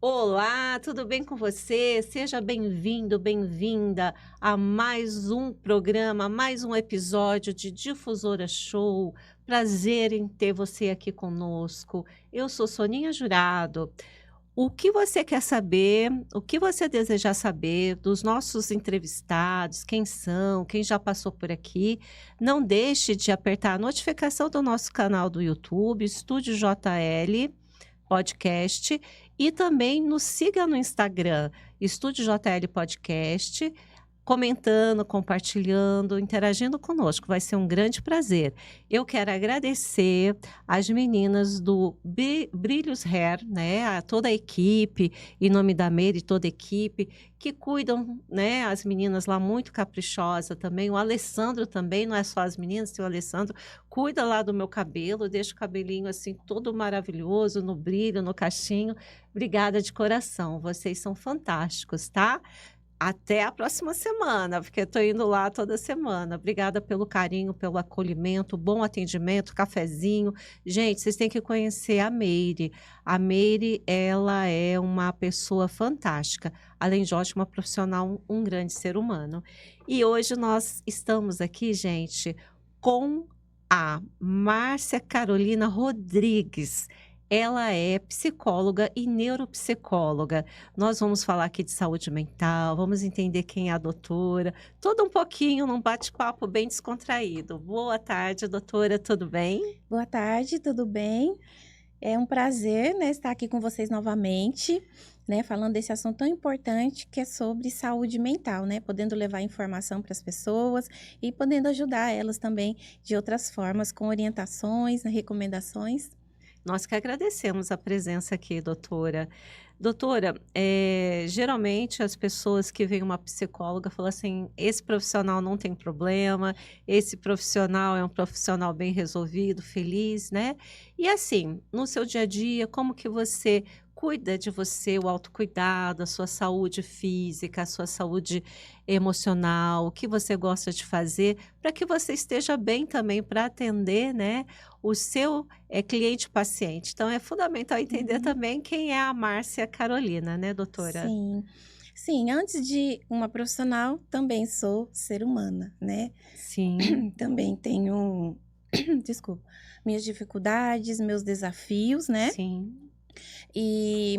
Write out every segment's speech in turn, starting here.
Olá, tudo bem com você? Seja bem-vindo, bem-vinda a mais um programa, mais um episódio de Difusora Show. Prazer em ter você aqui conosco. Eu sou Soninha Jurado. O que você quer saber, o que você desejar saber dos nossos entrevistados, quem são, quem já passou por aqui, não deixe de apertar a notificação do nosso canal do YouTube, Estúdio JL Podcast, e também nos siga no Instagram, Estúdio JL Podcast, comentando, compartilhando, interagindo conosco. Vai ser um grande prazer. Eu quero agradecer às meninas do Brilhos Hair, né, a toda a equipe, em nome da Meire e toda a equipe, que cuidam, né, as meninas lá muito caprichosa também, o Alessandro também, não é só as meninas, tem o Alessandro, cuida lá do meu cabelo, deixa o cabelinho assim todo maravilhoso, no brilho, no cachinho. Obrigada de coração, vocês são fantásticos, tá? Até a próxima semana, porque estou indo lá toda semana. Obrigada pelo carinho, pelo acolhimento, bom atendimento, cafezinho. Gente, vocês têm que conhecer a Meire. A Meire, ela é uma pessoa fantástica, além de ótima profissional, um grande ser humano. E hoje nós estamos aqui, gente, com a Márcia Carolina Rodrigues. Ela é psicóloga e neuropsicóloga. Nós vamos falar aqui de saúde mental, vamos entender quem é a doutora, todo um pouquinho num bate-papo bem descontraído. Boa tarde, doutora, tudo bem? Boa tarde, tudo bem? É um prazer, né, estar aqui com vocês novamente, né, falando desse assunto tão importante que é sobre saúde mental, né, podendo levar informação para as pessoas e podendo ajudar elas também de outras formas, com orientações, né, recomendações. Nós que agradecemos a presença aqui, doutora. Doutora, geralmente as pessoas que veem uma psicóloga falam assim: esse profissional não tem problema, esse profissional é um profissional bem resolvido, feliz, né? E assim, no seu dia a dia, como que você cuida de você, o autocuidado, a sua saúde física, a sua saúde emocional, o que você gosta de fazer para que você esteja bem também para atender, né, o seu cliente paciente. Então é fundamental entender Uhum. também quem é a Márcia Carolina, né, doutora? Sim, sim, antes de uma profissional, também sou ser humana, né? Sim, Também tenho, desculpa, minhas dificuldades, meus desafios, né? sim,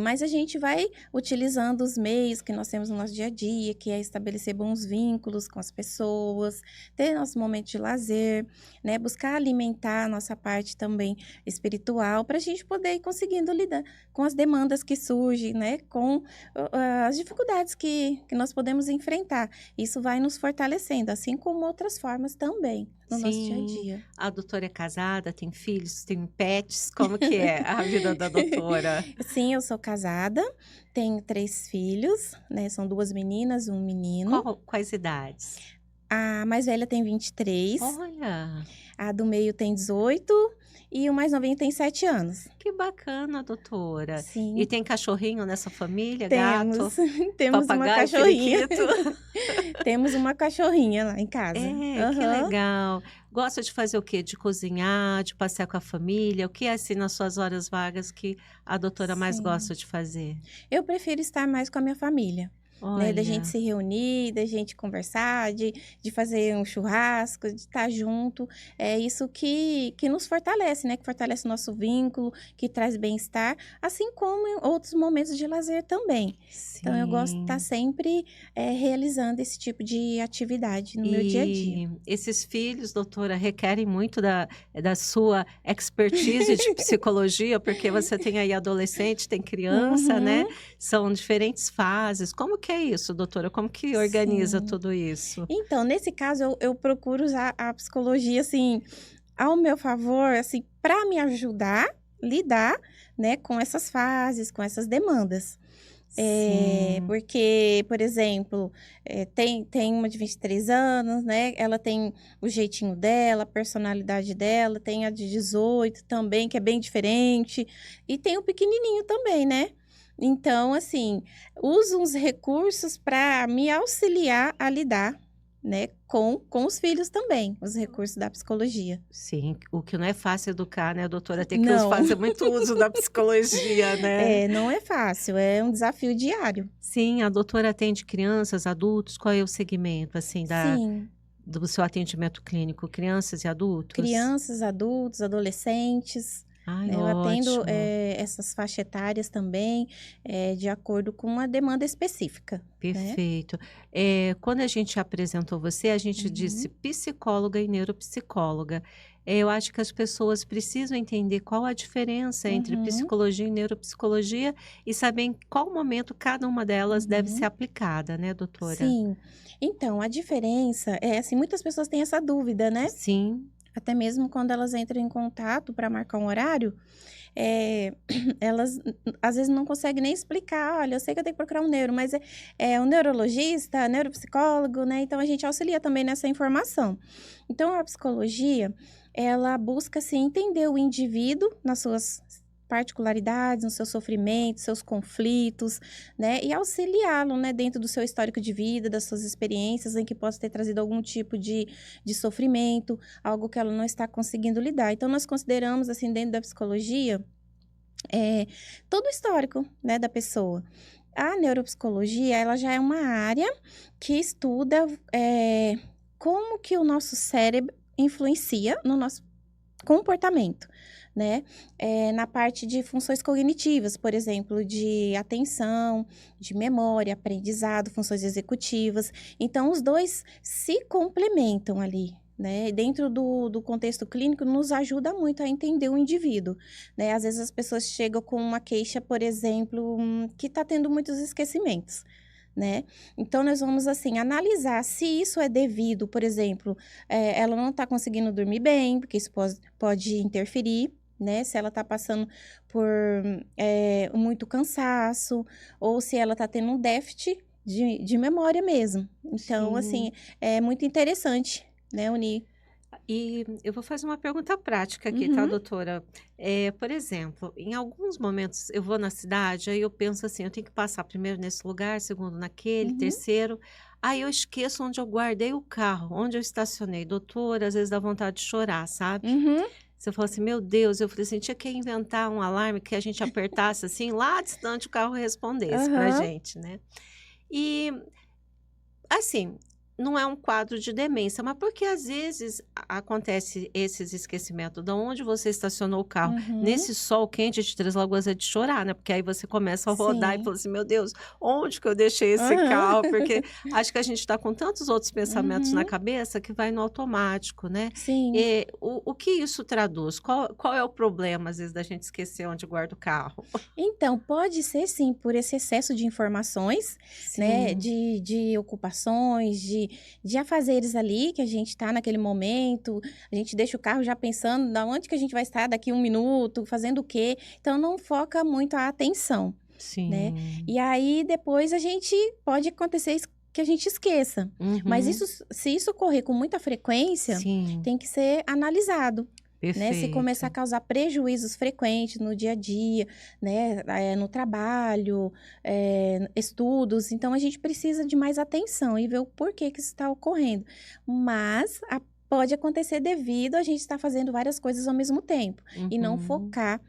Mas a gente vai utilizando os meios que nós temos no nosso dia a dia, que é estabelecer bons vínculos com as pessoas, ter nosso momento de lazer, né? Buscar alimentar a nossa parte também espiritual, para a gente poder ir conseguindo lidar com as demandas que surgem, né? Com as dificuldades que nós podemos enfrentar. Isso vai nos fortalecendo, assim como outras formas também no nosso dia a sim. dia. A doutora é casada, tem filhos, tem pets, como que é a vida da doutora? Sim, eu sou casada, tenho 3 filhos, né, são 2 meninas, 1 menino. Quais idades? A mais velha tem 23, Olha, a do meio tem 18 e o mais novinho tem 7 anos. que bacana, doutora. E Sim, tem cachorrinho nessa família, temos, gato, temos uma papagaio, cachorrinha. periquito? Temos uma cachorrinha lá em casa. É, que Aham. legal. Gosta de fazer o quê? De cozinhar, de passear com a família? O que é, assim, nas suas horas vagas que a doutora mais Sim. gosta de fazer? Eu prefiro estar mais com a minha família, né, da gente Olha, se reunir, da gente conversar, de fazer um churrasco, de estar junto. É isso que nos fortalece, né, que fortalece o nosso vínculo, que traz bem-estar, assim como em outros momentos de lazer também. Então eu gosto de estar sim. sempre, realizando esse tipo de atividade no meu dia a dia. E esses filhos, doutora, requerem muito da sua expertise de psicologia, porque você tem aí adolescente, tem criança, né? Uhum, São diferentes fases. Como que é isso, doutora? Como que organiza sim. tudo isso? Então, nesse caso, eu procuro usar a psicologia, assim, ao meu favor, assim, para me ajudar a lidar, né, com essas fases, com essas demandas. Sim. Porque, por exemplo, tem uma de 23 anos, né, ela tem o jeitinho dela, a personalidade dela, tem a de 18 também, que é bem diferente, e tem o pequenininho também, né. Então, assim, uso uns recursos para me auxiliar a lidar, né, com os filhos também, os recursos da psicologia. Sim, o que não é fácil educar, né, doutora? Tem que Não, fazer muito uso da psicologia, né? não é fácil, é um desafio diário. Sim, a doutora atende crianças, adultos, qual é o segmento, assim, Sim, do seu atendimento clínico? Crianças e adultos? crianças, adultos, adolescentes, Ai, né, eu atendo ótimo, essas faixas etárias também, de acordo com uma demanda específica, né? perfeito. Quando a gente apresentou você, a gente disse Uhum, psicóloga e neuropsicóloga. Eu acho que as pessoas precisam entender qual a diferença entre uhum, psicologia e neuropsicologia e saber em qual momento cada uma delas deve ser uhum. aplicada, né, doutora? Sim. Então, a diferença é assim, muitas pessoas têm essa dúvida, né? Sim, Até mesmo quando elas entram em contato para marcar um horário, elas às vezes não conseguem nem explicar: "Olha, eu sei que eu tenho que procurar um neuro, mas é um neurologista, neuropsicólogo", né, então a gente auxilia também nessa informação. Então a psicologia, ela busca, assim, entender o indivíduo nas suas particularidades, no seu sofrimento, seus conflitos, né, e auxiliá-lo, né, dentro do seu histórico de vida, das suas experiências em que possa ter trazido algum tipo de sofrimento, algo que ela não está conseguindo lidar. Então nós consideramos, assim, dentro da psicologia, eh, todo o histórico, né, da pessoa. A neuropsicologia, ela já é uma área que estuda, como que o nosso cérebro influencia no nosso comportamento, né? Na parte de funções cognitivas, por exemplo, de atenção, de memória, aprendizado, funções executivas. Então, os dois se complementam ali. Né? Dentro do contexto clínico, nos ajuda muito a entender o indivíduo. Né? Às vezes as pessoas chegam com uma queixa, por exemplo, que está tendo muitos esquecimentos. Né? Então, nós vamos, assim, analisar se isso é devido, por exemplo, ela não está conseguindo dormir bem, porque isso pode interferir, né? Se ela está passando por muito cansaço, ou se ela está tendo um déficit de memória mesmo. Então, assim, sim. é muito interessante, né, unir. E eu vou fazer uma pergunta prática aqui, tá, Uhum, doutora? Por exemplo, em alguns momentos eu vou na cidade, aí eu penso assim, eu tenho que passar primeiro nesse lugar, segundo naquele, uhum, terceiro. Aí eu esqueço onde eu guardei o carro, onde eu estacionei. Doutora, às vezes dá vontade de chorar, sabe? uhum, Você falou assim, meu Deus, eu falei assim, tinha que inventar um alarme que a gente apertasse assim, lá distante o carro respondesse pra aham. gente, né? E assim, não é um quadro de demência, mas porque às vezes acontece esses esquecimentos da onde você estacionou o carro. Uhum, Nesse sol quente de Três Lagoas é de chorar, né? Porque aí você começa a rodar e sim. fala assim: "Meu Deus, onde que eu deixei esse Aham. carro?" Porque acho que a gente está com tantos outros pensamentos na Uhum, cabeça que vai no automático, né? sim. O que isso traduz? Qual é o problema, às vezes, da gente esquecer onde guarda o carro? Então, pode ser sim, por esse excesso de informações, né, Sim. de ocupações, de afazeres ali que a gente está naquele momento, a gente deixa o carro já pensando da onde que a gente vai estar daqui 1 minuto, fazendo o quê, então não foca muito a atenção, né. Sim. E aí depois a gente pode acontecer que a gente esqueça, mas Uhum. se isso ocorrer com muita frequência, Sim, tem que ser analisado. Né, se começar a perfeito. causar prejuízos frequentes no dia a dia, né, no trabalho, estudos, então a gente precisa de mais atenção e ver o porquê que isso está ocorrendo. Mas pode acontecer devido a gente estar fazendo várias coisas ao mesmo tempo e não Uhum. focar,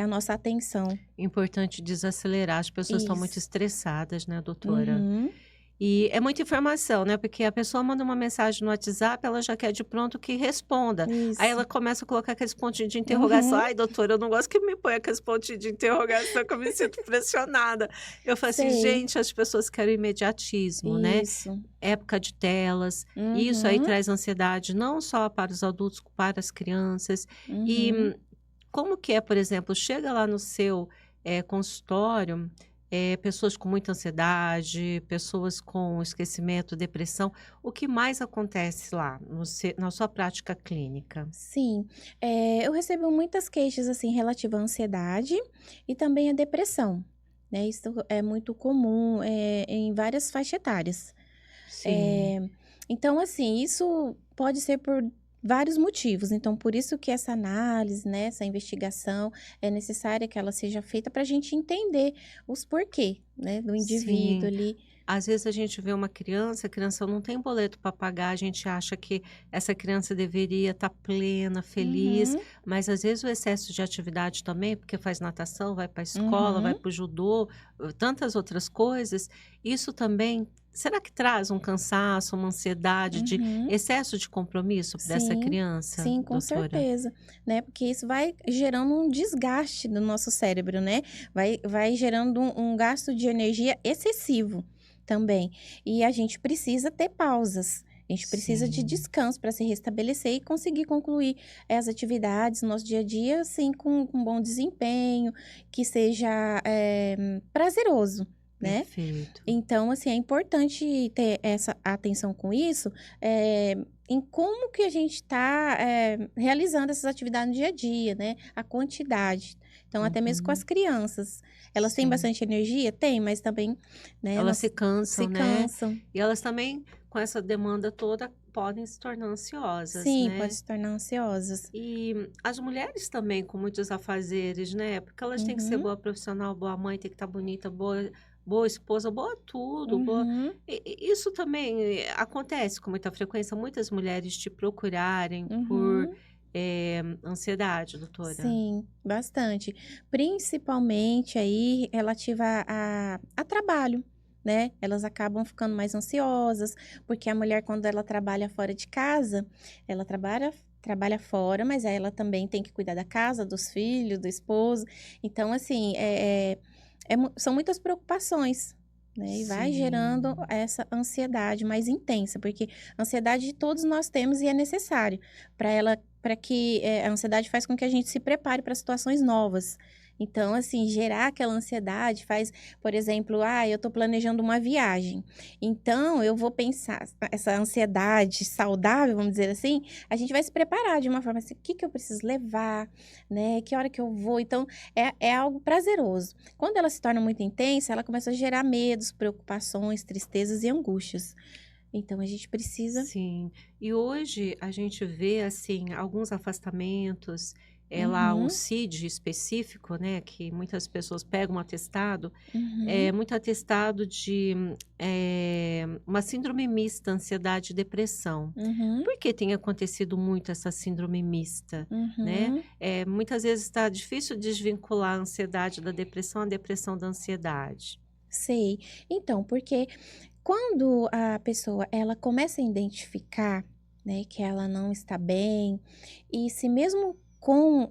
a nossa atenção. Importante desacelerar, as pessoas estão muito Isso. estressadas, né, doutora? Uhum. E é muita informação, né, porque a pessoa manda uma mensagem no WhatsApp, ela já quer de pronto que responda. Aí Isso. ela começa a colocar aqueles pontinhos de interrogação. Uhum. "Ai, doutora, eu não gosto que me ponha aqueles pontinhos de interrogação, que eu me sinto pressionada". Eu falo assim: Sei. "Gente, as pessoas querem imediatismo, né, Isso. época de telas". Isso aí Uhum. traz ansiedade não só para os adultos, para as crianças. E Uhum. como que é, por exemplo, chega lá no seu, consultório, pessoas com muita ansiedade, pessoas com esquecimento, depressão, o que mais acontece lá no se na sua prática clínica? Sim, eu recebo muitas queixas, assim, relativa à ansiedade e também à depressão, né, isso é muito comum, em várias faixas etárias. Sim, Eh, então, assim, isso pode ser por vários motivos, então por isso que essa análise, né, essa investigação é necessária que ela seja feita para a gente entender os porquê, né, do indivíduo Sim. ali. Às vezes a gente vê uma criança, a criança não tem boleto para pagar, a gente acha que essa criança deveria estar plena, feliz, Uhum, mas às vezes o excesso de atividade também, porque faz natação, vai para a escola, vai uhum, para o judô, tantas outras coisas, isso também, será que traz um cansaço, uma ansiedade de uhum. excesso de compromisso dessa Sim, criança, sim, com doutora? certeza, né, porque isso vai gerando um desgaste do nosso cérebro, né, vai gerando um gasto de energia excessivo também. E a gente precisa ter pausas, a gente precisa de Sim, descanso para se restabelecer e conseguir concluir as atividades no nosso dia a dia, assim, com bom desempenho, que seja, prazeroso, né. perfeito. Então, assim, é importante ter essa atenção com isso, em como que a gente está, realizando essas atividades no dia a dia, né, a quantidade. Então, até mesmo com as Uhum, crianças, elas têm sim. bastante energia? Tem, mas também, né, Elas se nós cansam, se né. cansam. E elas também, com essa demanda toda, podem se tornar ansiosas, Sim, pode né. se tornar ansiosas. E as mulheres também com muitos afazeres, né, porque elas têm que ser Uhum, boa profissional, boa mãe, tem que estar bonita, boa esposa, boa tudo, boa uhum, isso também, acontece com muita frequência, muitas mulheres te procurarem por, uhum. ansiedade, doutora? Sim, bastante. Principalmente aí relativa a trabalho, né? Elas acabam ficando mais ansiosas, porque a mulher, quando ela trabalha fora de casa, ela trabalha fora, mas aí ela também tem que cuidar da casa, dos filhos, do esposo. Então, assim, são muitas preocupações. Né, e vai gerando Sim, essa ansiedade mais intensa, porque ansiedade todos nós temos e é necessário para que a ansiedade faz com que a gente se prepare para situações novas. Então, assim, gerar aquela ansiedade faz, por exemplo, eu estou planejando uma viagem. Então, eu vou pensar, essa ansiedade saudável, vamos dizer assim, a gente vai se preparar de uma forma assim, o que que eu preciso levar, né? Que hora que eu vou? Então, é algo prazeroso. Quando ela se torna muito intensa, ela começa a gerar medos, preocupações, tristezas e angústias. Então, a gente precisa. sim. E hoje a gente vê, assim, alguns afastamentos, lá o Uhum, CID específico, né, que muitas pessoas pegam um atestado, uhum, muito atestado de, uma síndrome mista, ansiedade e depressão. uhum, Por que tem acontecido muito essa síndrome mista, né? uhum. Muitas vezes está difícil desvincular a ansiedade da depressão, a depressão da ansiedade. Sei. Então, porque quando a pessoa ela começa a identificar, né, que ela não está bem, e se mesmo com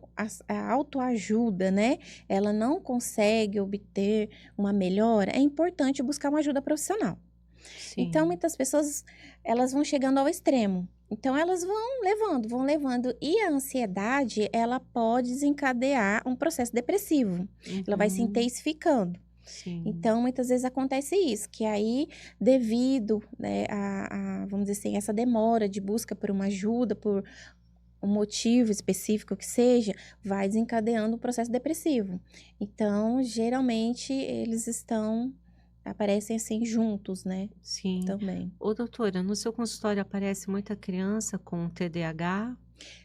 a autoajuda, né, ela não consegue obter uma melhora, é importante buscar uma ajuda profissional. Então, Sim. muitas pessoas, elas vão chegando ao extremo. Então, elas vão levando. E a ansiedade, ela pode desencadear um processo depressivo. Ela vai se Uhum. intensificando. Sim. Então, muitas vezes acontece isso, que aí, devido, né, vamos dizer assim, essa demora de busca por uma ajuda, por um motivo específico que seja, vai desencadeando um processo depressivo. Então, geralmente, aparecem assim juntos, né, Sim. também. Ô, doutora, no seu consultório aparece muita criança com TDAH?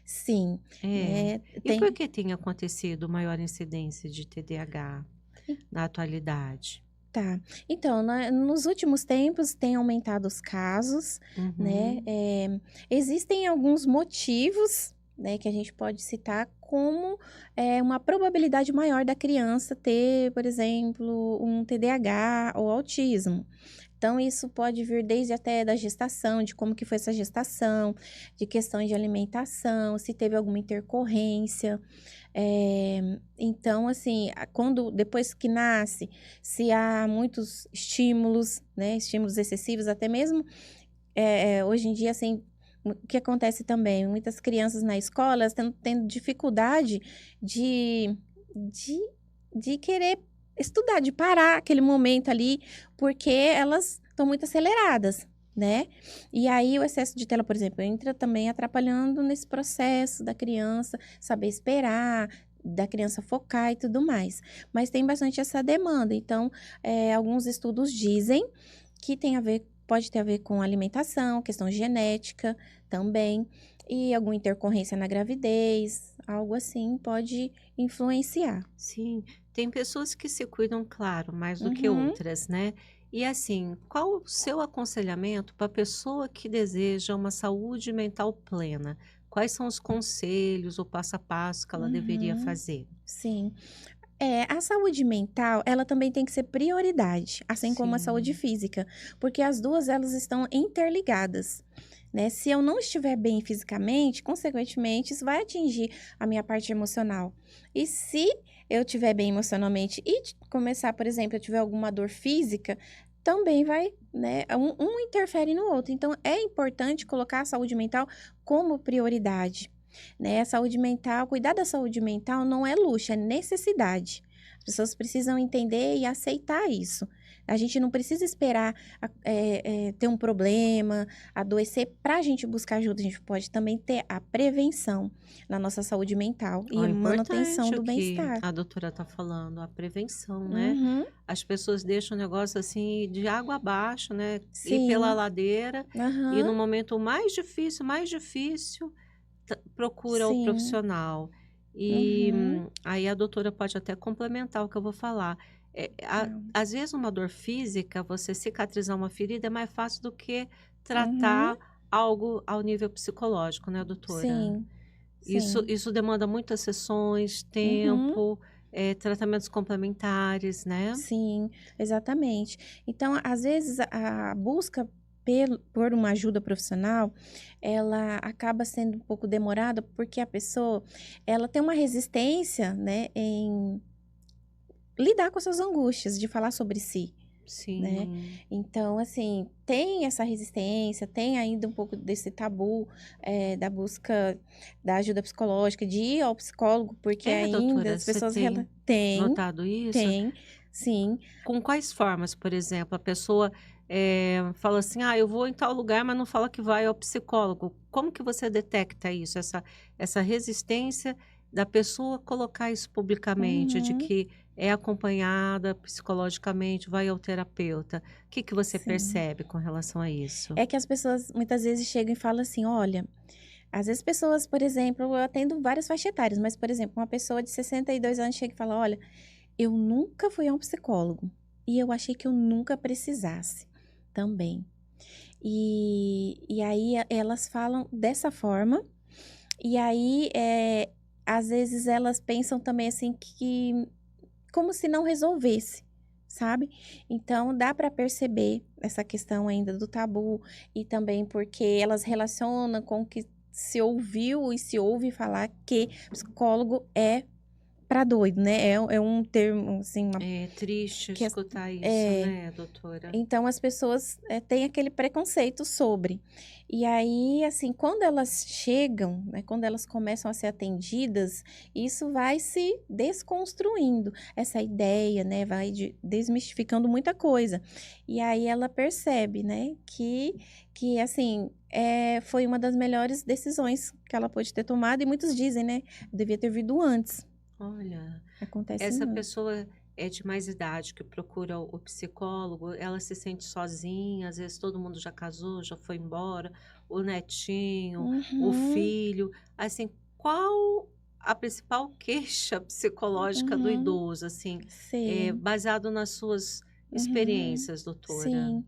Sim, É. né, E por tem. que tem acontecido maior incidência de TDAH na atualidade? Tá. Então, nos últimos tempos tem aumentado os casos, né? Uhum. Existem alguns motivos, né, que a gente pode citar como uma probabilidade maior da criança ter, por exemplo, um TDAH ou autismo. Então, isso pode vir desde até da gestação, de como que foi essa gestação, de questões de alimentação, se teve alguma intercorrência. Então, assim, quando depois que nasce, se há muitos estímulos, né, estímulos excessivos, até mesmo, hoje em dia, assim, o que acontece também, muitas crianças na escola, elas estão tendo dificuldade de de de querer estudar, de parar aquele momento ali, porque elas estão muito aceleradas, né. E aí o excesso de tela, por exemplo, entra também atrapalhando nesse processo da criança saber esperar, da criança focar e tudo mais. Mas tem bastante essa demanda, então, alguns estudos dizem que pode ter a ver com alimentação, questão genética também, e alguma intercorrência na gravidez, algo assim pode influenciar. Sim. Tem pessoas que se cuidam, claro, mais do que Uhum. outras, né? E assim, qual o seu aconselhamento para a pessoa que deseja uma saúde mental plena? Quais são os conselhos, o passo a passo que ela deveria Uhum. fazer? Sim. A saúde mental, ela também tem que ser prioridade, assim como a saúde Sim, física, porque as duas elas estão interligadas, né? Se eu não estiver bem fisicamente, consequentemente, isso vai atingir a minha parte emocional. E se eu estiver bem emocionalmente e começar, por exemplo, eu tiver alguma dor física, também vai, né? Um interfere no outro. Então, é importante colocar a saúde mental como prioridade, né? A saúde mental, cuidar da saúde mental não é luxo, é necessidade. As pessoas precisam entender e aceitar isso. A gente não precisa esperar ter um problema, adoecer para a gente buscar ajuda. A gente pode também ter a prevenção na nossa saúde mental ó, e manutenção importante o do que bem-estar. a doutora está falando, a prevenção, né? Uhum, As pessoas deixam o negócio assim de água abaixo, né? Ir pela sim, ladeira e aham, no momento mais difícil, procura o sim, profissional. E uhum, aí a doutora pode até complementar o que eu vou falar. tá, Às vezes, uma dor física, você cicatrizar uma ferida é mais fácil do que uhum, tratar algo ao nível psicológico, né, doutora? sim, Isso, sim, isso demanda muitas sessões, uhum. tempo, tratamentos complementares, né? Sim, exatamente. Então, às vezes, a busca por uma ajuda profissional, ela acaba sendo um pouco demorada, porque a pessoa, ela tem uma resistência, né, em lidar com essas angústias, de falar sobre si, né? Sim. Então, assim, tem essa resistência, tem ainda um pouco desse tabu, da busca da ajuda psicológica, de ir ao psicólogo, porque É, ainda doutora, as você pessoas tem tem, notado isso? tem, sim. Com quais formas, por exemplo, a pessoa, fala assim: "Ah, eu vou em tal lugar", mas não fala que vai ao psicólogo. Como que você detecta isso, essa resistência da pessoa colocar isso publicamente, de Uhum, que é acompanhada psicologicamente, vai ao terapeuta. O que que você sim. percebe com relação a isso? É que as pessoas muitas vezes chegam e falam assim: "Olha", às vezes pessoas, por exemplo, eu atendo várias faixas etárias, mas, por exemplo, uma pessoa de 62 anos chega e fala: "Olha, eu nunca fui a um psicólogo e eu achei que eu nunca precisasse também". E aí elas falam dessa forma, e aí, às vezes elas pensam também assim que como se não resolvesse, sabe. Então dá para perceber essa questão ainda do tabu e também porque elas relacionam com o que se ouviu e se ouve falar que psicólogo é para doido, né, é um termo, assim, uma É triste que as escutar isso, é. né, doutora? Então as pessoas, têm aquele preconceito sobre. E aí, assim, quando elas chegam, né, quando elas começam a ser atendidas, isso vai se desconstruindo, essa ideia, né, vai desmistificando muita coisa. E aí ela percebe, né, que assim, foi uma das melhores decisões que ela pôde ter tomado e muitos dizem, né, devia ter vindo antes. Olha. Acontece Essa muito. pessoa é de mais idade que procura o psicólogo, ela se sente sozinha, às vezes todo mundo já casou, já foi embora, o netinho, o Uhum, filho. Assim, qual a principal queixa psicológica do uhum, idoso, assim, sei. baseado nas suas Uhum, experiências, doutora? sim.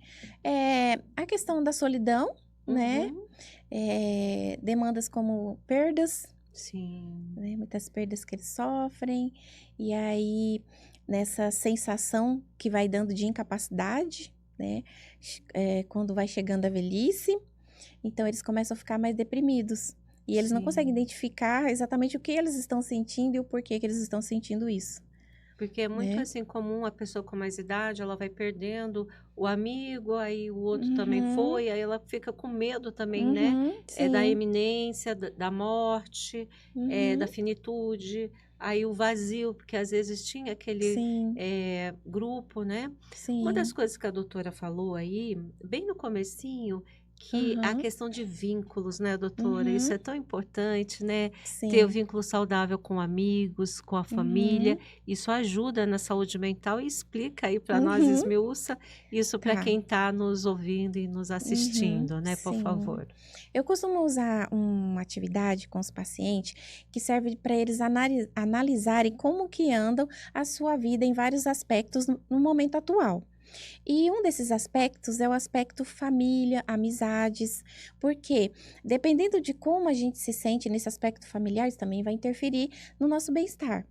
A questão da solidão, né, Uhum, demandas como perdas, sim, né, muitas perdas que eles sofrem, e aí nessa sensação que vai dando de incapacidade, né, quando vai chegando a velhice, então eles começam a ficar mais deprimidos, e eles não conseguem sim. identificar exatamente o que eles estão sentindo e o porquê que eles estão sentindo isso, Porque é muito, né. assim, comum a pessoa com mais idade, ela vai perdendo o amigo, aí o outro também Uhum, foi, aí ela fica com medo também, né, uhum, da sim, iminência, da morte, uhum, da finitude, aí o vazio, porque às vezes tinha aquele, sim. grupo, né. Uma das Sim. coisas que a doutora falou aí, bem no comecinho, que a questão de vínculos, né, doutora? Isso Uhum. é tão importante, né? Ter o Sim. vínculo saudável com amigos, com a família. Uhum. Isso ajuda na saúde mental e explica aí para nós, Uhum. esmiuça isso para Tá. quem está nos ouvindo e nos Uhum. assistindo, né? Por Sim. favor. Eu costumo usar uma atividade com os pacientes que serve para eles analisarem como que andam a sua vida em vários aspectos no momento atual. E um desses aspectos é o aspecto família, amizades, porque dependendo de como a gente se sente nesse aspecto familiar, isso também vai interferir no nosso bem-estar.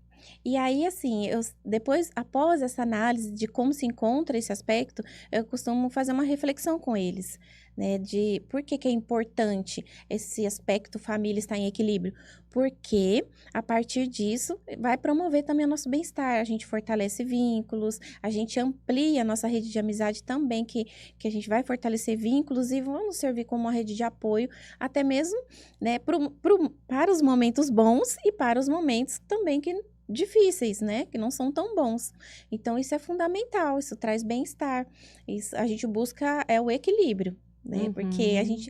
E aí, assim, depois, após essa análise de como se encontra esse aspecto, eu costumo fazer uma reflexão com eles, né, de por que que é importante esse aspecto família estar em equilíbrio. Porque a partir disso vai promover também o nosso bem-estar, a gente fortalece vínculos, a gente amplia a nossa rede de amizade também, que a gente vai fortalecer vínculos e vamos servir como uma rede de apoio, até mesmo, né, para os momentos bons e para os momentos também que difíceis, né, que não são tão bons. Então isso é fundamental, isso traz bem-estar. Isso a gente busca o equilíbrio, né? Porque a Uhum. gente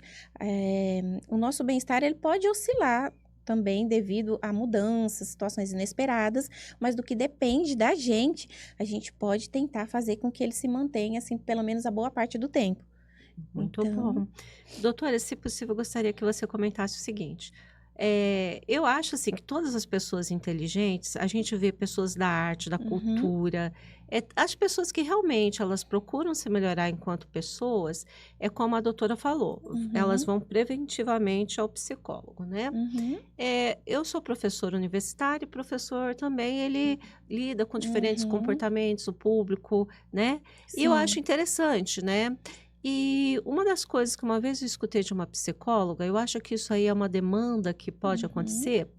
o nosso bem-estar ele pode oscilar também devido a mudanças, situações inesperadas, mas do que depende da gente, a gente pode tentar fazer com que ele se mantenha, assim, pelo menos a boa parte do tempo. Muito Então bom. Doutora, se possível, eu gostaria que você comentasse o seguinte. Eu acho assim que todas as pessoas inteligentes, a gente vê pessoas da arte, da uhum, cultura, as pessoas que realmente elas procuram se melhorar enquanto pessoas, é como a doutora falou, elas uhum, vão preventivamente ao psicólogo, né? uhum, Eu sou professora universitária e professor também, ele lida com diferentes uhum, comportamentos, o público, né? E eu acho sim, interessante, né? E uma das coisas que uma vez eu escutei de uma psicóloga, eu acho que isso aí é uma demanda que pode uhum, acontecer.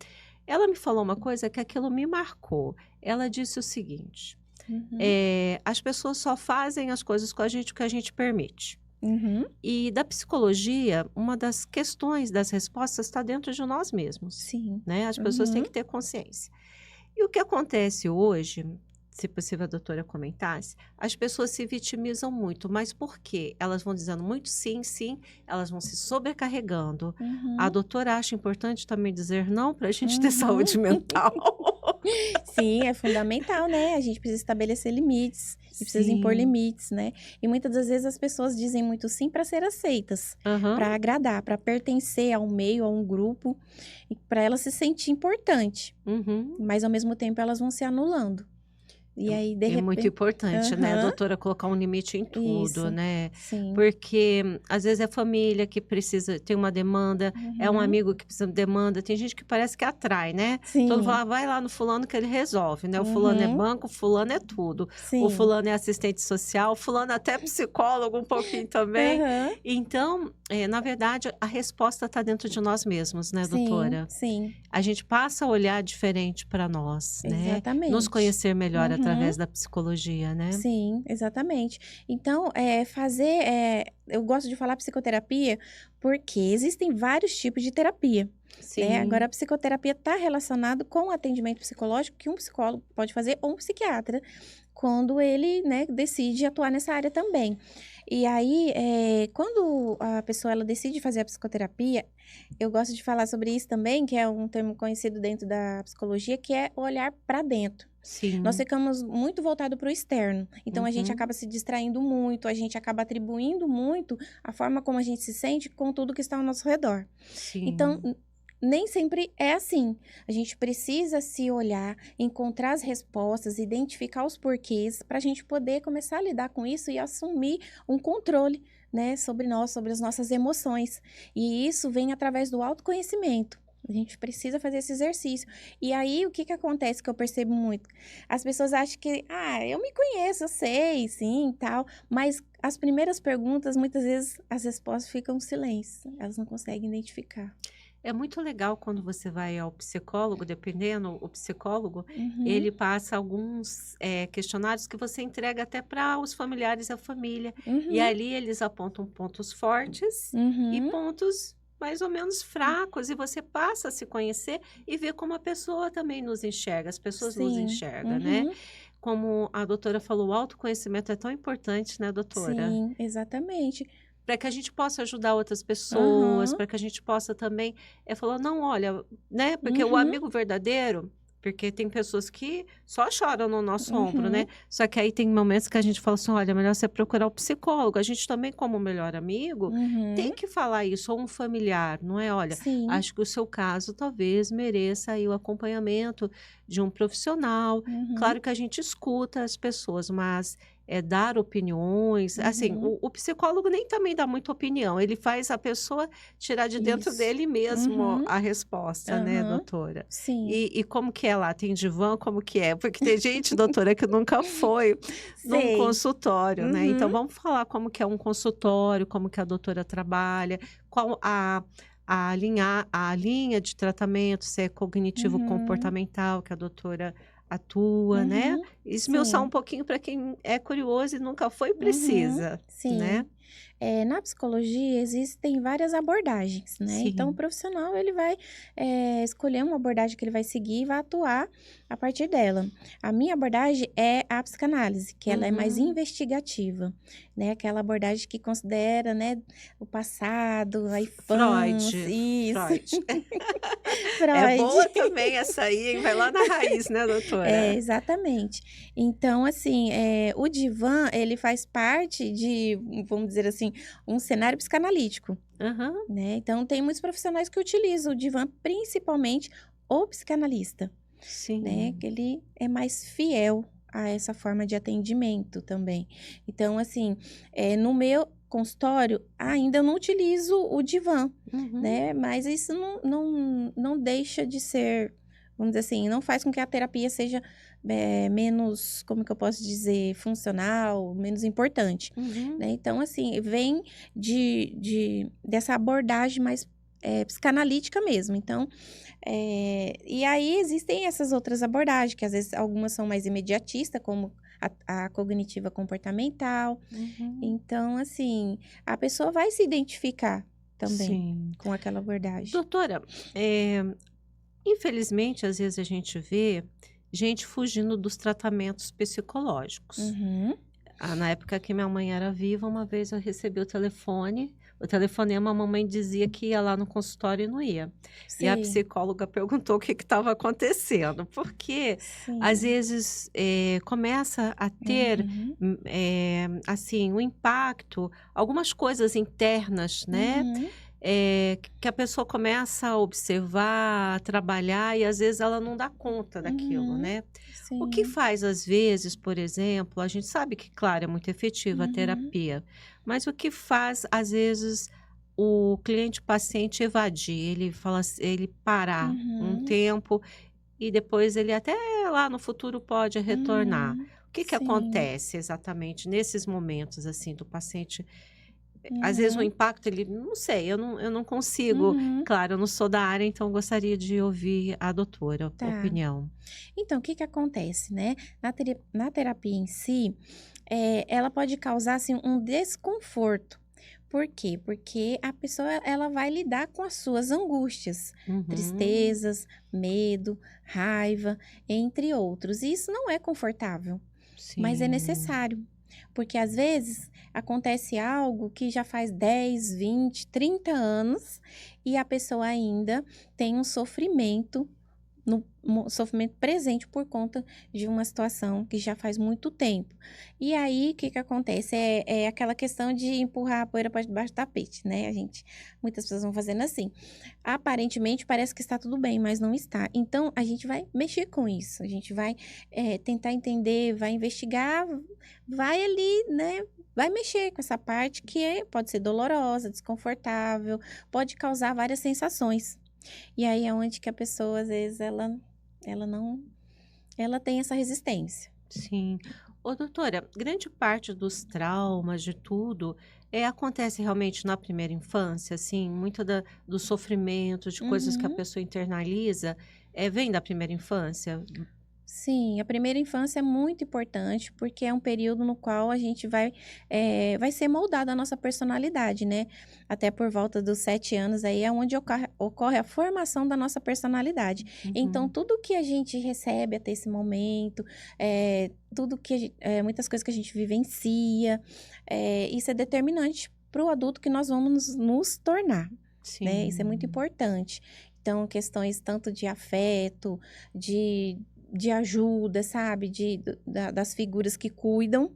Ela me falou uma coisa que aquilo me marcou. Ela disse o seguinte: uhum, as pessoas só fazem as coisas com a gente o que a gente permite. uhum, E da psicologia, uma das questões das respostas está dentro de nós mesmos, sim, né? As pessoas têm uhum, que ter consciência. E o que acontece hoje, se possível a doutora comentasse, as pessoas se vitimizam muito, mas por quê? Elas vão dizendo muito sim, sim, elas vão se sobrecarregando. A uhum, doutora acha importante também dizer não para a gente ter uhum. saúde mental. Sim, é fundamental, né, a gente precisa estabelecer limites e precisa impor Sim. limites, né. E muitas das vezes as pessoas dizem muito sim para ser aceitas, Aham. para agradar, para pertencer a um meio, a um grupo, e para ela se sentir importante, Uhum. mas ao mesmo tempo elas vão se anulando. E aí de É muito repente importante, né, a aham, doutora colocar um limite em tudo, isso, né. sim. Porque às vezes é família que precisa tem uma demanda, é um Uhum, amigo que precisa de demanda, tem gente que parece que atrai, né. Todo mundo fala: sim. "Ah, vai lá no fulano que ele resolve", né, o fulano é Uhum, banco, o fulano é tudo, o sim. fulano é assistente social, o fulano até é psicólogo um pouquinho também. Aham, Então, na verdade a resposta está dentro de nós mesmos, né, sim, doutora. sim, A gente passa a olhar diferente para nós, né, nos exatamente. conhecer melhor Uhum. através da psicologia, né. Sim, exatamente. Então, eu gosto de falar psicoterapia, porque existem vários tipos de terapia, né. Agora a Sim. psicoterapia está relacionado com o atendimento psicológico que um psicólogo pode fazer ou um psiquiatra, quando ele, né, decide atuar nessa área também. E aí, quando a pessoa ela decide fazer a psicoterapia, eu gosto de falar sobre isso também, que é um termo conhecido dentro da psicologia, que é olhar para dentro. Nós Sim. ficamos muito voltado para o externo, então a gente Uhum. acaba se distraindo muito, a gente acaba atribuindo muito a forma como a gente se sente com tudo que está ao nosso redor. Então, Sim. nem sempre é assim. A gente precisa se olhar, encontrar as respostas, identificar os porquês, para a gente poder começar a lidar com isso e assumir um controle, né, sobre nós, sobre as nossas emoções. E isso vem através do autoconhecimento. A gente precisa fazer esse exercício. E aí, o que que acontece que eu percebo muito? As pessoas acham que, eu me conheço, eu sei, sim, tal. Mas as primeiras perguntas, muitas vezes, as respostas ficam em silêncio. Elas não conseguem identificar. É muito legal quando você vai ao psicólogo, dependendo, o psicólogo, Uhum, ele passa alguns, questionários que você entrega até para os familiares e a família. E uhum, ali eles apontam pontos fortes e uhum, pontos mais ou menos fracos, e você passa a se conhecer e ver como a pessoa também nos enxerga, as pessoas nos sim, enxergam, né. uhum, Como a doutora falou, o autoconhecimento é tão importante, né, doutora? sim, exatamente. para que a gente possa ajudar outras pessoas, Aham. para que a gente possa também falar, não, olha, né? Porque o Uhum. amigo verdadeiro, porque tem pessoas que só choram no nosso ombro, né? Uhum. Só que aí tem momentos que a gente fala assim, olha, é melhor você procurar o psicólogo. A gente também, como melhor amigo, Uhum. tem que falar isso, ou um familiar, não é? Olha, Sim. acho que o seu caso talvez mereça aí o acompanhamento de um profissional. Uhum. Claro que a gente escuta as pessoas, mas dar opiniões, assim, Uhum. o psicólogo nem também dá muita opinião, ele faz a pessoa tirar de dentro Isso. dele mesmo Uhum. a resposta, né, Aham. doutora? Sim. E como que é lá? Tem divã? Como que é? Porque tem gente, doutora, que nunca foi num Sei. consultório, né? Então Uhum. vamos falar como que é um consultório, como que a doutora trabalha, qual a linha de tratamento, se é Uhum. cognitivo-comportamental que a doutora atua, né? Uhum. Esmiuçar um Sim. pouquinho para quem é curioso e nunca foi, Uhum. precisa, né? Sim. Na psicologia existem várias abordagens, né? Então, o Sim. profissional ele vai escolher uma abordagem que ele vai seguir e vai atuar a partir dela. A minha abordagem é a psicanálise, que ela é mais Uhum. investigativa, né? Aquela abordagem que considera, né, o passado, a infância, Freud, isso. Freud. É Freud. boa também essa aí, hein? Vai lá na raiz, né, É, doutora? exatamente. Então, assim, o divã, ele faz parte de, vamos dizer assim, um cenário psicanalítico, Aham, né? Então, tem muitos profissionais que utilizam o divã, principalmente o psicanalista, né? sim. Que ele é mais fiel a essa forma de atendimento também. Então, assim, no meu consultório, ainda eu não utilizo o divã, Uhum. né? Mas isso não deixa de ser, vamos dizer assim, não faz com que a terapia seja menos, como que eu posso dizer, funcional, menos importante, Uhum. né? Então, assim, vem dessa abordagem mais psicanalítica mesmo. Então, e aí existem essas outras abordagens, que às vezes algumas são mais imediatistas, como a cognitiva comportamental. Uhum. Então, assim, a pessoa vai se identificar também Sim. com aquela abordagem. Doutora, eh, infelizmente, às vezes a gente vê gente fugindo dos tratamentos psicológicos. Uhum, Na época que minha mãe era viva, uma vez eu recebi o telefonema, a mamãe dizia que ia lá no consultório e não ia. E a sei. psicóloga perguntou o que estava acontecendo, porque às Sim. vezes começa a ter Uhum, assim, um impacto, algumas coisas internas, né? uhum, Que a pessoa começa a observar, a trabalhar e às vezes ela não dá conta daquilo, uhum. né? O que Sim. faz às vezes, por exemplo, a gente sabe que, claro, é muito efetiva a Uhum, terapia, mas o que faz às vezes o cliente paciente evadir? Ele fala ele parar um uhum, tempo e depois ele até lá no futuro pode retornar. uhum. O que que Sim. acontece exatamente nesses momentos, assim, do paciente às vezes o Uhum, impacto ele não sei, eu não consigo, uhum. claro, eu não sou da área, então eu gostaria de ouvir a doutora, a Tá. opinião. Então, o que que acontece, né? Na terapia em si, ela pode causar, assim, um desconforto. Por quê? Porque a pessoa, ela vai lidar com as suas angústias, Uhum, tristezas, medo, raiva, entre outros. E isso não é confortável, mas é sim. necessário. Porque às vezes acontece algo que já faz 10, 20, 30 anos e a pessoa ainda tem um sofrimento no sofrimento presente por conta de uma situação que já faz muito tempo. E aí, o que que acontece? É aquela questão de empurrar a poeira para debaixo do tapete, né? Muitas pessoas vão fazendo assim. Aparentemente, parece que está tudo bem, mas não está. Então, a gente vai mexer com isso. A gente vai tentar entender, vai investigar, vai ali, né? Vai mexer com essa parte que pode ser dolorosa, desconfortável, pode causar várias sensações. E aí é onde que a pessoa, às vezes, ela não ela tem essa resistência. Sim. Ô, doutora, grande parte dos traumas, de tudo, acontece realmente na primeira infância, assim, muito do sofrimento, de coisas que a Uhum. pessoa internaliza, vem da primeira infância? Sim, a primeira infância é muito importante, porque é um período no qual a gente vai ser moldada a nossa personalidade, né? Até por volta dos 7 anos aí é onde ocorre a formação da nossa personalidade. Então, Uhum. tudo que a gente recebe até esse momento, tudo que muitas coisas que a gente vivencia, isso é determinante para o adulto que nós vamos nos tornar, né? Isso é muito Sim, importante. Então, questões tanto de afeto, de ajuda, sabe? Das figuras que cuidam,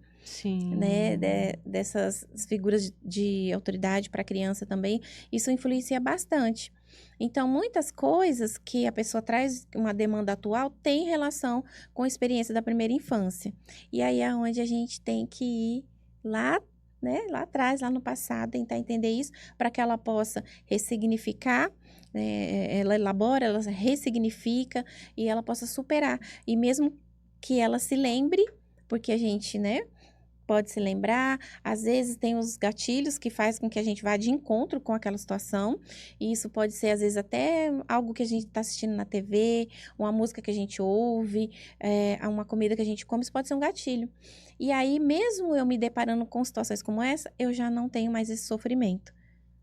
né? sim, Dessas figuras de autoridade para a criança também, isso influencia bastante. Então, muitas coisas que a pessoa traz, uma demanda atual, tem relação com a experiência da primeira infância. E aí é onde a gente tem que ir lá, né? Lá atrás, lá no passado, tentar entender isso, para que ela possa ressignificar, ela elabora, ela ressignifica e ela possa superar. E mesmo que ela se lembre, porque a gente, né? Pode se lembrar, às vezes tem os gatilhos que faz com que a gente vá de encontro com aquela situação, e isso pode ser, às vezes, até algo que a gente está assistindo na TV, uma música que a gente ouve, uma comida que a gente come, isso pode ser um gatilho. E aí, mesmo eu me deparando com situações como essa, eu já não tenho mais esse sofrimento.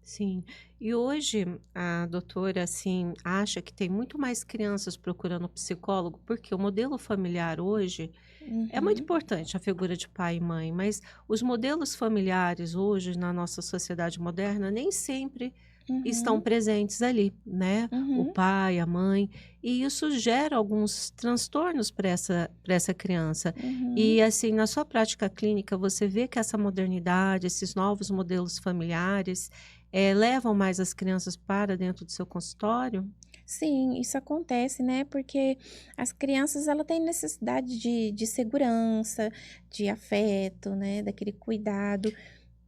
sim. E hoje a doutora, assim, acha que tem muito mais crianças procurando psicólogo, porque o modelo familiar hoje é muito Uhum, importante, a figura de pai e mãe, mas os modelos familiares hoje na nossa sociedade moderna nem sempre estão uhum, presentes ali, né? O uhum, pai, a mãe, e isso gera alguns transtornos para essa criança. uhum. E assim, na sua prática clínica, você vê que essa modernidade, esses novos modelos familiares, levam mais as crianças para dentro do seu consultório? Sim, isso acontece, né? Porque as crianças, ela têm necessidade de segurança, de afeto, né? Daquele cuidado.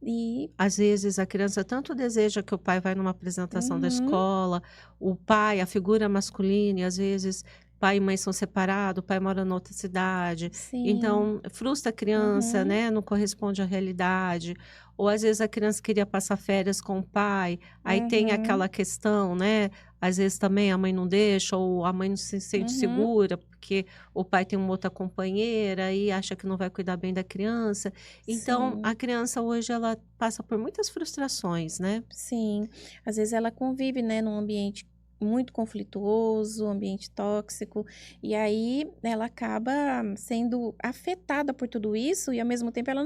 E Às vezes a criança tanto deseja que o pai vá numa apresentação da uhum, escola, o pai, a figura masculina, e às vezes pai e mãe são separados, o pai mora em outra cidade, sim, então frustra a criança, uhum, né, não corresponde à realidade. Ou às vezes a criança queria passar férias com o pai, aí tem uhum, aquela questão, né, às vezes também a mãe não deixa ou a mãe não se sente uhum, segura, porque o pai tem uma outra companheira e acha que não vai cuidar bem da criança. Então, a sim. criança hoje ela passa por muitas frustrações, né. Sim, às vezes ela convive, né, num ambiente muito conflituoso, um ambiente tóxico, e aí ela acaba sendo afetada por tudo isso e ao mesmo tempo ela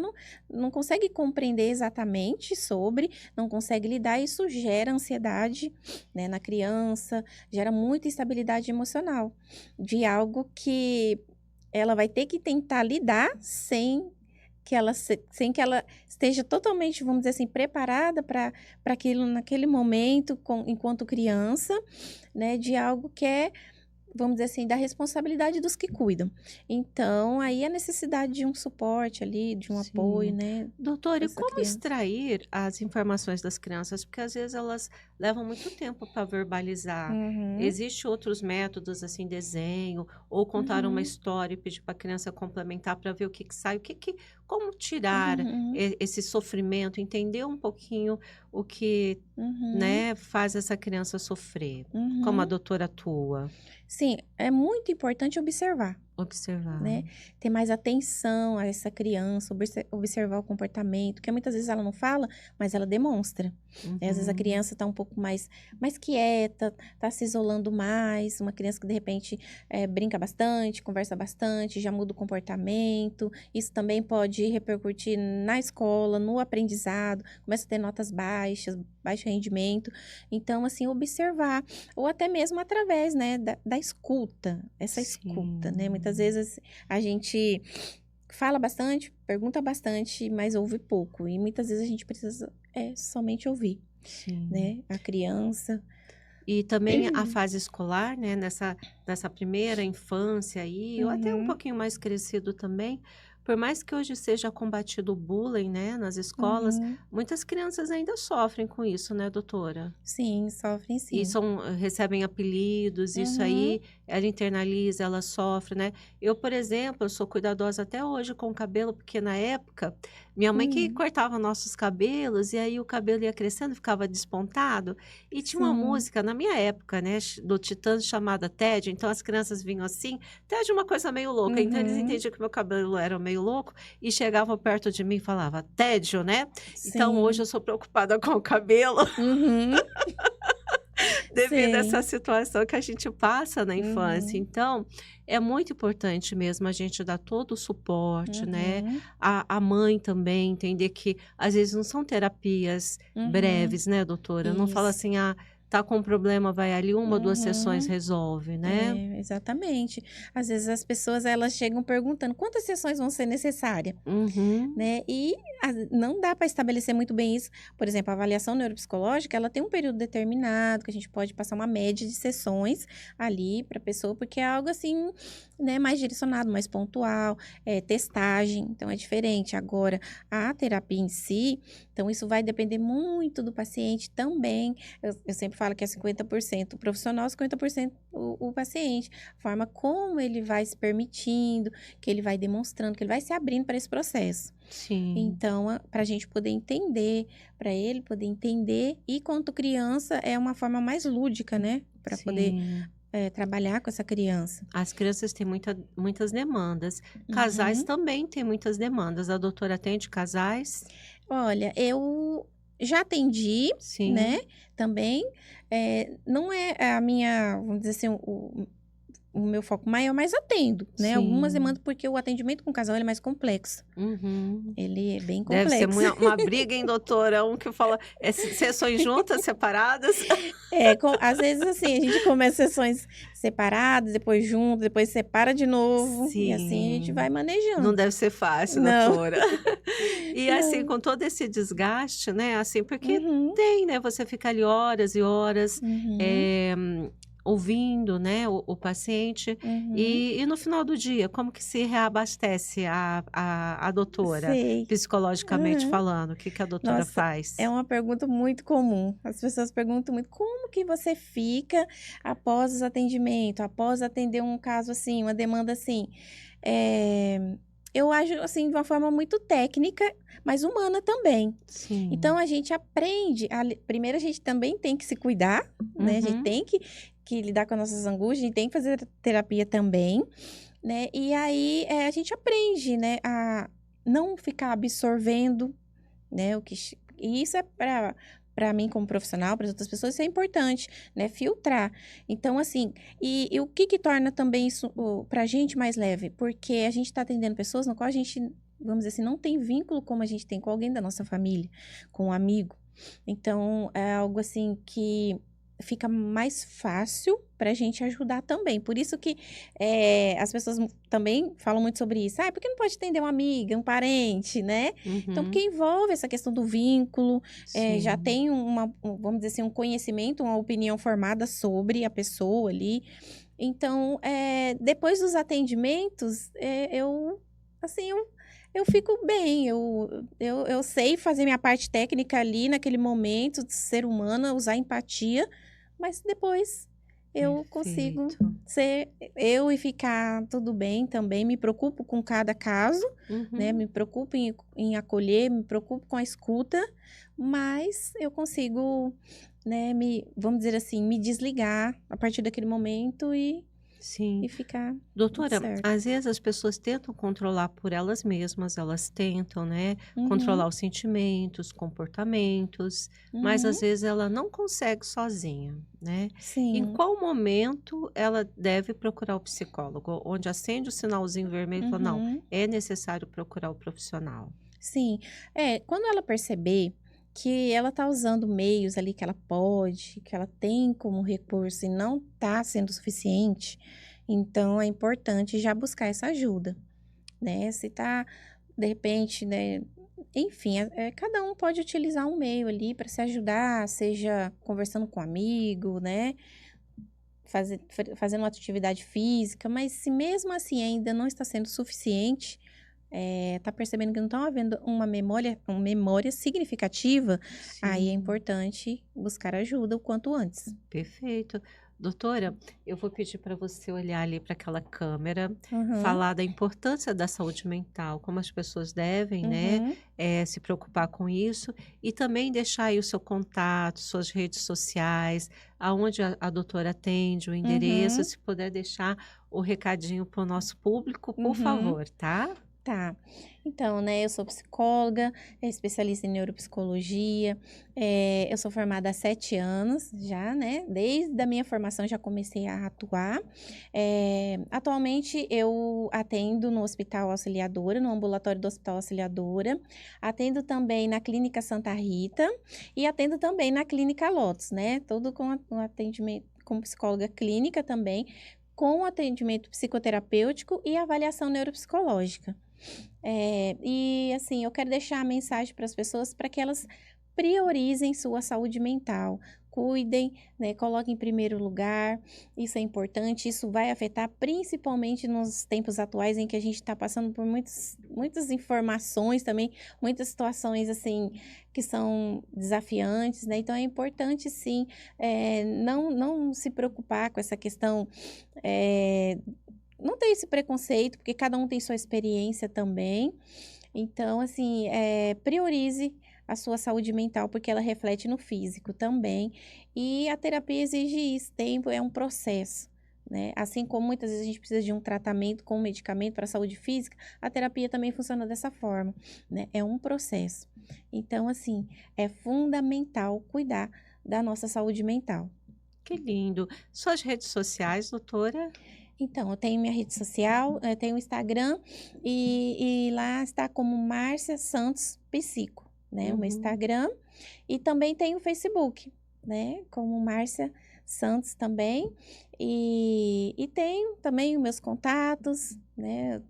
não consegue compreender exatamente sobre, não consegue lidar, e isso gera ansiedade, né, na criança, gera muita instabilidade emocional, de algo que ela vai ter que tentar lidar sem que ela esteja totalmente, vamos dizer assim, preparada para aquilo naquele momento, enquanto criança, né, de algo que é, vamos dizer assim, da responsabilidade dos que cuidam. Então, aí a necessidade de um suporte ali, de um apoio, Sim. né, Doutora, e dessa como criança. extrair as informações das crianças? Porque às vezes elas levam muito tempo para verbalizar. Uhum, Existem outros métodos, assim, desenho, ou contar uma uhum, história e pedir para a criança complementar para ver o que que sai, como tirar uhum, esse sofrimento, entender um pouquinho o que, uhum, né, faz essa criança sofrer. Como a uhum. doutora atua? Sim, é muito importante observar. Observar. Né, ter mais atenção a essa criança, observar o comportamento, porque muitas vezes ela não fala, mas ela demonstra, né. Às vezes a Uhum. criança está um pouco mais quieta, está se isolando mais, uma criança que de repente, brinca bastante, conversa bastante, já muda o comportamento, isso também pode repercutir na escola, no aprendizado, começa a ter notas baixas, baixo rendimento. Então, assim, observar, ou até mesmo através, né, da escuta, essa escuta, né. Muitas Sim, vezes a gente fala bastante, pergunta bastante, mas ouve pouco. E muitas vezes a gente precisa somente ouvir, sim. né, a criança. E também a fase escolar, né, nessa primeira infância aí, ou até um Uhum, pouquinho mais crescido também, por mais que hoje seja combatido o bullying, né, nas escolas, uhum. muitas crianças ainda sofrem com isso, né, doutora? Sim, sofrem E sim. recebem apelidos, isso Uhum, aí ela internaliza, ela sofre, né. Eu, por exemplo, eu sou cuidadosa até hoje com o cabelo, porque na época, minha mãe que hum, cortava nossos cabelos, e aí o cabelo ia crescendo, ficava despontado, e tinha uma sim. música na minha época, né, do Titãs chamada Tédio, então as crianças vinham assim, tédio é uma coisa meio louca, então eles Uhum, entendiam que meu cabelo era meio louco, e chegavam perto de mim e falava: "Tédio, né?". Então hoje sim. eu sou preocupada com o cabelo. Uhum. devido a Sei. essa situação que a gente passa na infância. Uhum, Então, é muito importante mesmo a gente dar todo o suporte, né? uhum, A mãe também entender que às vezes não são terapias uhum. breves, né, doutora? Não fala Isso. assim, ah, tá com problema, vai ali, 1 ou 2 sessões Uhum. resolve, né? É, exatamente. Às vezes as pessoas elas chegam perguntando quantas sessões vão ser necessárias, Uhum. né? E não dá para estabelecer muito bem isso. Por exemplo, a avaliação neuropsicológica, ela tem um período determinado que a gente pode passar uma média de sessões ali para a pessoa, porque é algo assim, né, mais direcionado, mais pontual, é testagem, então é diferente. Agora, a terapia em si, então isso vai depender muito do paciente também. Eu sempre falo que é 50% o profissional, 50% o paciente. A forma como ele vai se permitindo, que ele vai demonstrando, que ele vai se abrindo para esse processo. Sim, Então, para a gente poder entender, para ele poder entender, e quanto criança é uma forma mais lúdica, né? Para poder sim. trabalhar com essa criança. As crianças têm muitas demandas. Casais Uhum. também têm muitas demandas. A doutora atende casais? Olha, eu já atendi, né? Sim. Também. Não é a minha, vamos dizer assim, o meu foco maior, mas atendo, né? Algumas Sim. demandas, porque o atendimento com o casal ele é mais complexo. Uhum. Ele é bem Deve ser complexo. uma briga, hein, doutora? Um que fala, sessões juntas, separadas? Às vezes, assim, a gente começa sessões separadas, depois junto, depois separa de novo, e assim a gente vai Sim. Não manejando. deve ser fácil, Não, doutora. E assim, não. com todo esse desgaste, né, assim, porque Uhum, tem, né, você fica ali horas e horas, uhum, eh, ouvindo, né, o paciente, uhum. e no final do dia, como que se reabastece a doutora, Sei. psicologicamente Aham. falando? O que que a doutora Nossa, é faz? uma pergunta muito comum. As pessoas perguntam muito: "Como que você fica após os atendimentos, após atender um caso assim, uma demanda assim?" Eu ajo, assim, de uma forma muito técnica, mas humana também. Então Sim. a gente aprende primeiro a gente também tem que se cuidar, né, a gente Uhum. tem que lidar com as nossas angústias, a gente tem que fazer terapia também, né, e aí, a gente aprende, né, a não ficar absorvendo, né, o que e isso é para mim como profissional, para as outras pessoas, isso é importante, né, filtrar. Então assim, e o que que torna também isso para a gente mais leve? Porque a gente está atendendo pessoas no qual a gente, vamos dizer assim, não tem vínculo como a gente tem com alguém da nossa família, com um amigo. Então é algo assim que fica mais fácil para a gente ajudar também. Por isso que as pessoas também falam muito sobre isso. Ah, por que não pode atender uma amiga, um parente, né? Então, porque Uhum. envolve essa questão do vínculo, já Sim. tem vamos dizer assim, um conhecimento, uma opinião formada sobre a pessoa ali. Então, depois dos atendimentos, assim, eu fico bem, eu sei fazer minha parte técnica ali naquele momento de ser humana, usar empatia, mas depois eu consigo Perfeito. ser eu e ficar tudo bem também. Me preocupo com cada caso, né? Uhum. Me preocupo em acolher, me preocupo com a escuta, mas eu consigo, né, vamos dizer assim, me desligar a partir daquele momento Sim. e ficar tudo Doutora, certo. às vezes as pessoas tentam controlar por elas mesmas, elas tentam, né, Uhum, controlar os sentimentos, comportamentos, mas às uhum, vezes ela não consegue sozinha, né? Em sim, qual momento ela deve procurar o psicólogo? Onde acende o sinalzinho vermelho e fala, não, uhum. é necessário procurar o profissional. Sim. Quando ela perceber que ela tá usando meios ali que ela pode, que ela tem como recurso e não tá sendo suficiente, então é importante já buscar essa ajuda, né? Se tá, de repente, né? Enfim, cada um pode utilizar um meio ali para se ajudar, seja conversando com um amigo, né? Fazendo uma atividade física, mas se mesmo assim ainda não está sendo suficiente, tá percebendo que não está havendo uma memória significativa, aí é Sim. importante buscar ajuda o quanto antes. Perfeito. Doutora, eu vou pedir para você olhar ali para aquela câmera, Uhum, falar da importância da saúde mental, como as pessoas devem, né, uhum, se preocupar com isso, e também deixar aí o seu contato, suas redes sociais, aonde a doutora atende, o endereço, uhum, se puder deixar o recadinho para o nosso público, por uhum. favor, tá? Tá. Então, né, eu sou psicóloga, especialista em neuropsicologia, eu sou formada há 7 anos já, né, desde a minha formação já comecei a atuar. Atualmente eu atendo no Hospital Auxiliadora, no ambulatório do Hospital Auxiliadora, atendo também na Clínica Santa Rita e atendo também na Clínica Lotus, né, tudo com um atendimento como psicóloga clínica também, com atendimento psicoterapêutico e avaliação neuropsicológica. E assim, eu quero deixar a mensagem para as pessoas para que elas priorizem sua saúde mental, cuidem, né, coloquem em primeiro lugar, isso é importante, isso vai afetar principalmente nos tempos atuais em que a gente está passando por muitas informações também, muitas situações assim que são desafiantes, né? Então é importante sim, não se preocupar com essa questão, eh, não ter esse preconceito, porque cada um tem sua experiência também. Então, assim, priorize a sua saúde mental, porque ela reflete no físico também. E a terapia exige isso, tempo é um processo, né? Assim como muitas vezes a gente precisa de um tratamento com medicamento para a saúde física, a terapia também funciona dessa forma, né? É um processo. Então, assim, é fundamental cuidar da nossa saúde mental. Que lindo. Suas redes sociais, doutora? Então, eu tenho minha rede social, tenho o Instagram e lá está como Márcia Santos Psico, né, o meu Uhum. Instagram. E também tenho o Facebook, né, como Márcia Santos também. E tenho também os meus contatos, né,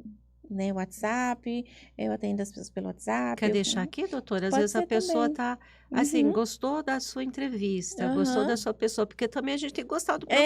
WhatsApp, eu atendo as pessoas pelo WhatsApp, Quer deixar aqui, doutora? Às pode vezes a ser pessoa também. tá, assim, Uhum, gostou da sua entrevista, gostou aham. da sua pessoa, porque também a gente tem que gostar do Tem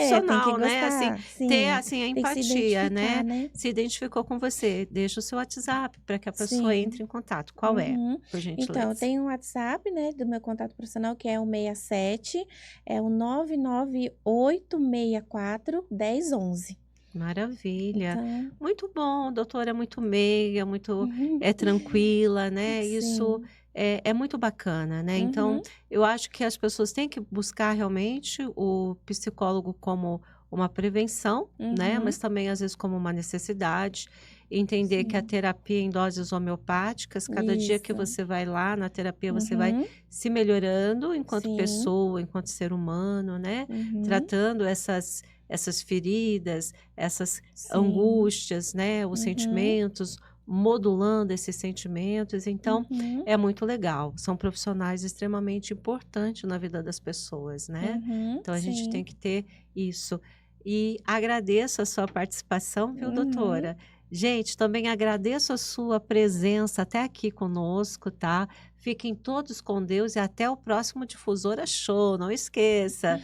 que profissional, né? Assim, gostar, ter, sim, assim, a tem que se empatia, identificar, né? né? Se identificou com você, deixa o seu WhatsApp para que a pessoa Sim. entre em contato. Qual é, Uhum. por Então, eu gentileza? tenho um WhatsApp, né, do meu contato profissional, que é o 67, é o 99864 1011. Maravilha. Então, Muito bom, doutora, é muito meiga, muito uhum, tranquila, né? Isso sim, é muito bacana, né? Então, uhum, eu acho que as pessoas têm que buscar realmente o psicólogo como uma prevenção, né? uhum, Mas também, às vezes, como uma necessidade. Entender que a sim, terapia em doses homeopáticas, cada dia que isso, você vai lá na terapia, você vai uhum, se melhorando enquanto sim, pessoa, enquanto ser humano, né? uhum, Tratando essas feridas, essas sim, angústias, né, os uhum, sentimentos, modulando esses sentimentos, então uhum, é muito legal. São profissionais extremamente importantes na vida das pessoas, né. uhum, Então a gente tem sim, que ter isso. E agradeço a sua participação, viu, uhum. doutora. Gente, também agradeço a sua presença até aqui conosco, tá. Fiquem todos com Deus e até o próximo Difusora Show, não esqueça.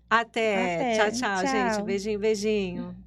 Até. Tchau, Até, tchau, gente. tchau. Beijinho, beijinho.